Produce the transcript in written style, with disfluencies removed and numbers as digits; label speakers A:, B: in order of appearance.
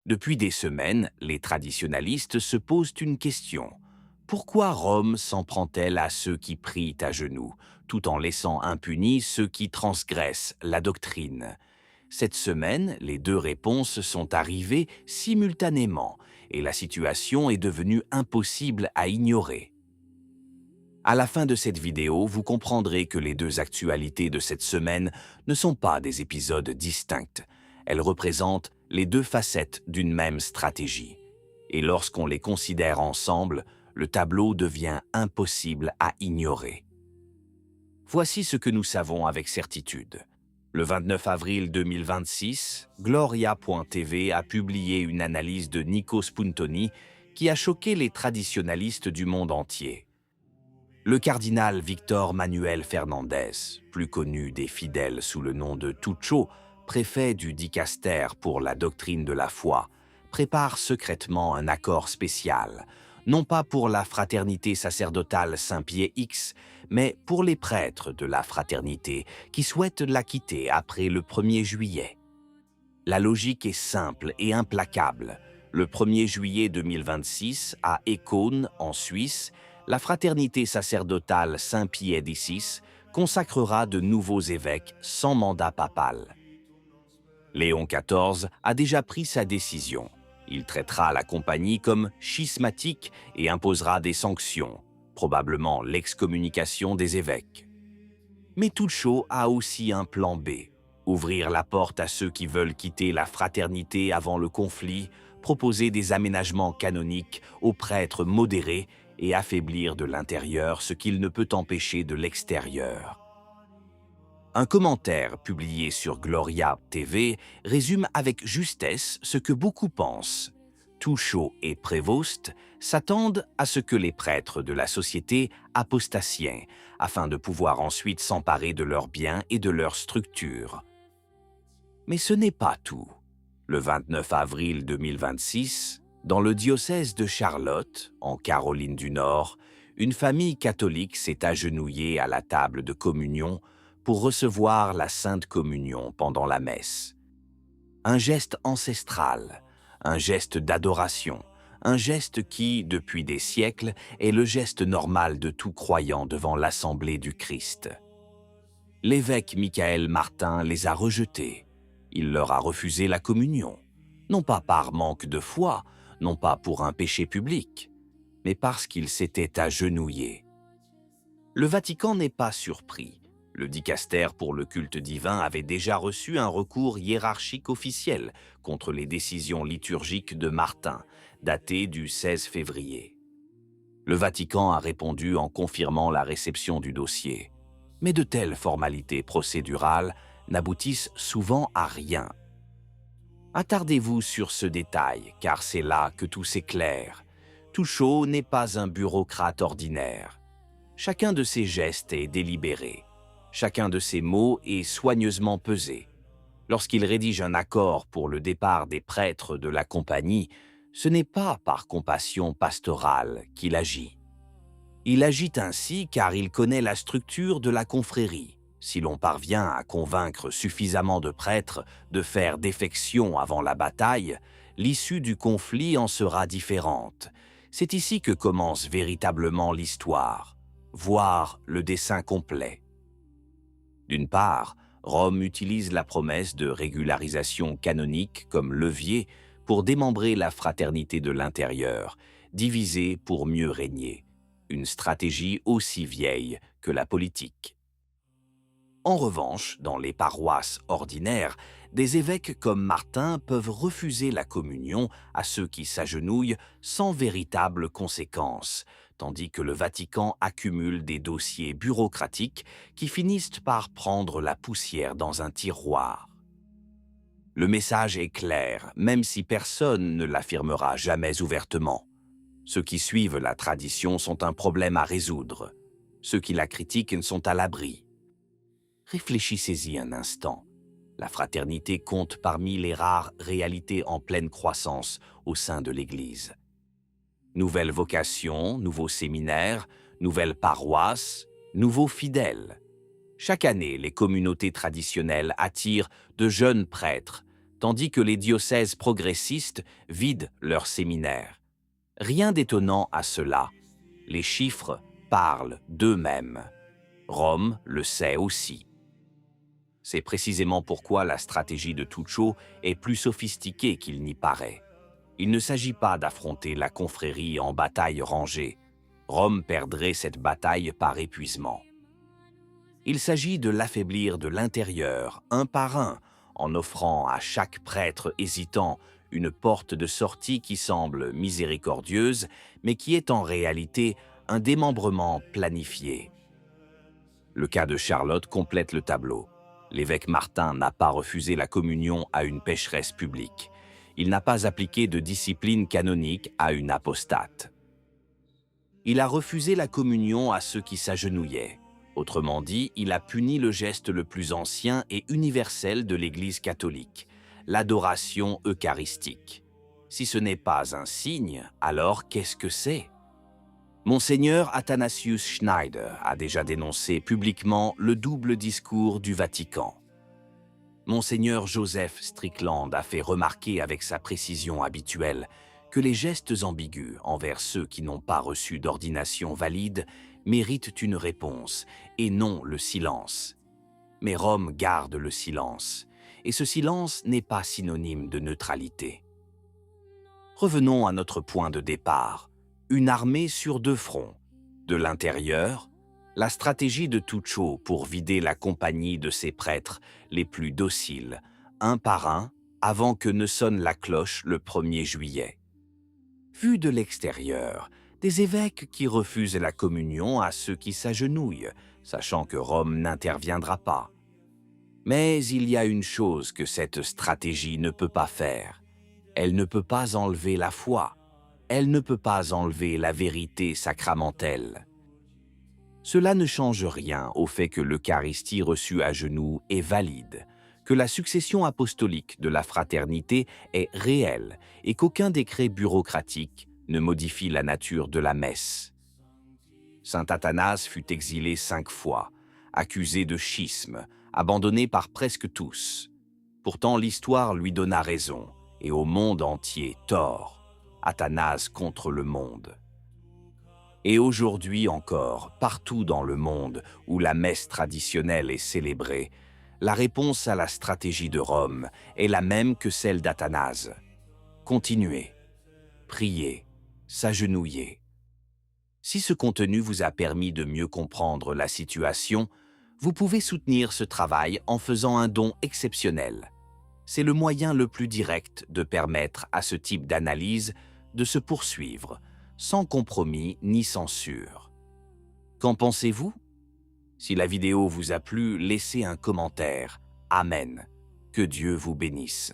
A: Depuis des semaines, les traditionalistes se posent une question. Pourquoi Rome s'en prend-elle à ceux qui prient à genoux, tout en laissant impunis ceux qui transgressent la doctrine? Cette semaine, les deux réponses sont arrivées simultanément et la situation est devenue impossible à ignorer. À la fin de cette vidéo, vous comprendrez que les deux actualités de cette semaine ne sont pas des épisodes distincts. Elles représentent les deux facettes d'une même stratégie. Et lorsqu'on les considère ensemble, le tableau devient impossible à ignorer. Voici ce que nous savons avec certitude. Le 29 avril 2026, Gloria.tv a publié une analyse de Nico Spuntoni qui a choqué les traditionalistes du monde entier. Le cardinal Victor Manuel Fernandez, plus connu des fidèles sous le nom de Tuccio, préfet du Dicaster pour la doctrine de la foi, prépare secrètement un accord spécial, non pas pour la fraternité sacerdotale Saint-Pie X, mais pour les prêtres de la fraternité qui souhaitent la quitter après le 1er juillet. La logique est simple et implacable. Le 1er juillet 2026, à Écône, en Suisse, la fraternité sacerdotale Saint-Pie X consacrera de nouveaux évêques sans mandat papal. Léon XIV a déjà pris sa décision. Il traitera la compagnie comme schismatique et imposera des sanctions, probablement l'excommunication des évêques. Mais Tuccio a aussi un plan B. Ouvrir la porte à ceux qui veulent quitter la fraternité avant le conflit, proposer des aménagements canoniques aux prêtres modérés et affaiblir de l'intérieur ce qu'il ne peut empêcher de l'extérieur. Un commentaire publié sur Gloria TV résume avec justesse ce que beaucoup pensent. Tuccio et Prévost s'attendent à ce que les prêtres de la société apostasient, afin de pouvoir ensuite s'emparer de leurs biens et de leurs structures. Mais ce n'est pas tout. Le 29 avril 2026, dans le diocèse de Charlotte, en Caroline du Nord, une famille catholique s'est agenouillée à la table de communion pour recevoir la Sainte Communion pendant la messe. Un geste ancestral, un geste d'adoration, un geste qui, depuis des siècles, est le geste normal de tout croyant devant l'Assemblée du Christ. L'évêque Michael Martin les a rejetés. Il leur a refusé la communion, non pas par manque de foi, non pas pour un péché public, mais parce qu'ils s'étaient agenouillés. Le Vatican n'est pas surpris. Le Dicaster pour le culte divin avait déjà reçu un recours hiérarchique officiel contre les décisions liturgiques de Martin, daté du 16 février. Le Vatican a répondu en confirmant la réception du dossier. Mais de telles formalités procédurales n'aboutissent souvent à rien. Attardez-vous sur ce détail, car c'est là que tout s'éclaire. Tuccio n'est pas un bureaucrate ordinaire. Chacun de ses gestes est délibéré. Chacun de ses mots est soigneusement pesé. Lorsqu'il rédige un accord pour le départ des prêtres de la compagnie, ce n'est pas par compassion pastorale qu'il agit. Il agit ainsi car il connaît la structure de la confrérie. Si l'on parvient à convaincre suffisamment de prêtres de faire défection avant la bataille, l'issue du conflit en sera différente. C'est ici que commence véritablement l'histoire, voire le dessin complet. D'une part, Rome utilise la promesse de régularisation canonique comme levier pour démembrer la fraternité de l'intérieur, diviser pour mieux régner. Une stratégie aussi vieille que la politique. En revanche, dans les paroisses ordinaires, des évêques comme Martin peuvent refuser la communion à ceux qui s'agenouillent sans véritable conséquence, tandis que le Vatican accumule des dossiers bureaucratiques qui finissent par prendre la poussière dans un tiroir. Le message est clair, même si personne ne l'affirmera jamais ouvertement. Ceux qui suivent la tradition sont un problème à résoudre. Ceux qui la critiquent sont à l'abri. Réfléchissez-y un instant. La fraternité compte parmi les rares réalités en pleine croissance au sein de l'Église. Nouvelles vocations, nouveaux séminaires, nouvelles paroisses, nouveaux fidèles. Chaque année, les communautés traditionnelles attirent de jeunes prêtres, tandis que les diocèses progressistes vident leurs séminaires. Rien d'étonnant à cela. Les chiffres parlent d'eux-mêmes. Rome le sait aussi. C'est précisément pourquoi la stratégie de Tuccio est plus sophistiquée qu'il n'y paraît. Il ne s'agit pas d'affronter la confrérie en bataille rangée. Rome perdrait cette bataille par épuisement. Il s'agit de l'affaiblir de l'intérieur, un par un, en offrant à chaque prêtre hésitant une porte de sortie qui semble miséricordieuse, mais qui est en réalité un démembrement planifié. Le cas de Charlotte complète le tableau. L'évêque Martin n'a pas refusé la communion à une pécheresse publique. Il n'a pas appliqué de discipline canonique à une apostate. Il a refusé la communion à ceux qui s'agenouillaient. Autrement dit, il a puni le geste le plus ancien et universel de l'Église catholique, l'adoration eucharistique. Si ce n'est pas un signe, alors qu'est-ce que c'est? Monseigneur Athanasius Schneider a déjà dénoncé publiquement le double discours du Vatican. Monseigneur Joseph Strickland a fait remarquer avec sa précision habituelle que les gestes ambigus envers ceux qui n'ont pas reçu d'ordination valide méritent une réponse et non le silence. Mais Rome garde le silence, et ce silence n'est pas synonyme de neutralité. Revenons à notre point de départ, une armée sur deux fronts. De l'intérieur, la stratégie de Tuccio pour vider la compagnie de ses prêtres les plus dociles, un par un, avant que ne sonne la cloche le 1er juillet. Vu de l'extérieur, des évêques qui refusent la communion à ceux qui s'agenouillent, sachant que Rome n'interviendra pas. Mais il y a une chose que cette stratégie ne peut pas faire. Elle ne peut pas enlever la foi. Elle ne peut pas enlever la vérité sacramentelle. Cela ne change rien au fait que l'Eucharistie reçue à genoux est valide, que la succession apostolique de la fraternité est réelle et qu'aucun décret bureaucratique ne modifie la nature de la messe. Saint Athanase fut exilé 5 fois, accusé de schisme, abandonné par presque tous. Pourtant l'histoire lui donna raison, et au monde entier tort. Athanase contre le monde. Et aujourd'hui encore, partout dans le monde où la messe traditionnelle est célébrée, la réponse à la stratégie de Rome est la même que celle d'Athanase. Continuez, priez, s'agenouiller. Si ce contenu vous a permis de mieux comprendre la situation, vous pouvez soutenir ce travail en faisant un don exceptionnel. C'est le moyen le plus direct de permettre à ce type d'analyse de se poursuivre, sans compromis ni censure. Qu'en pensez-vous? Si la vidéo vous a plu, laissez un commentaire. Amen. Que Dieu vous bénisse.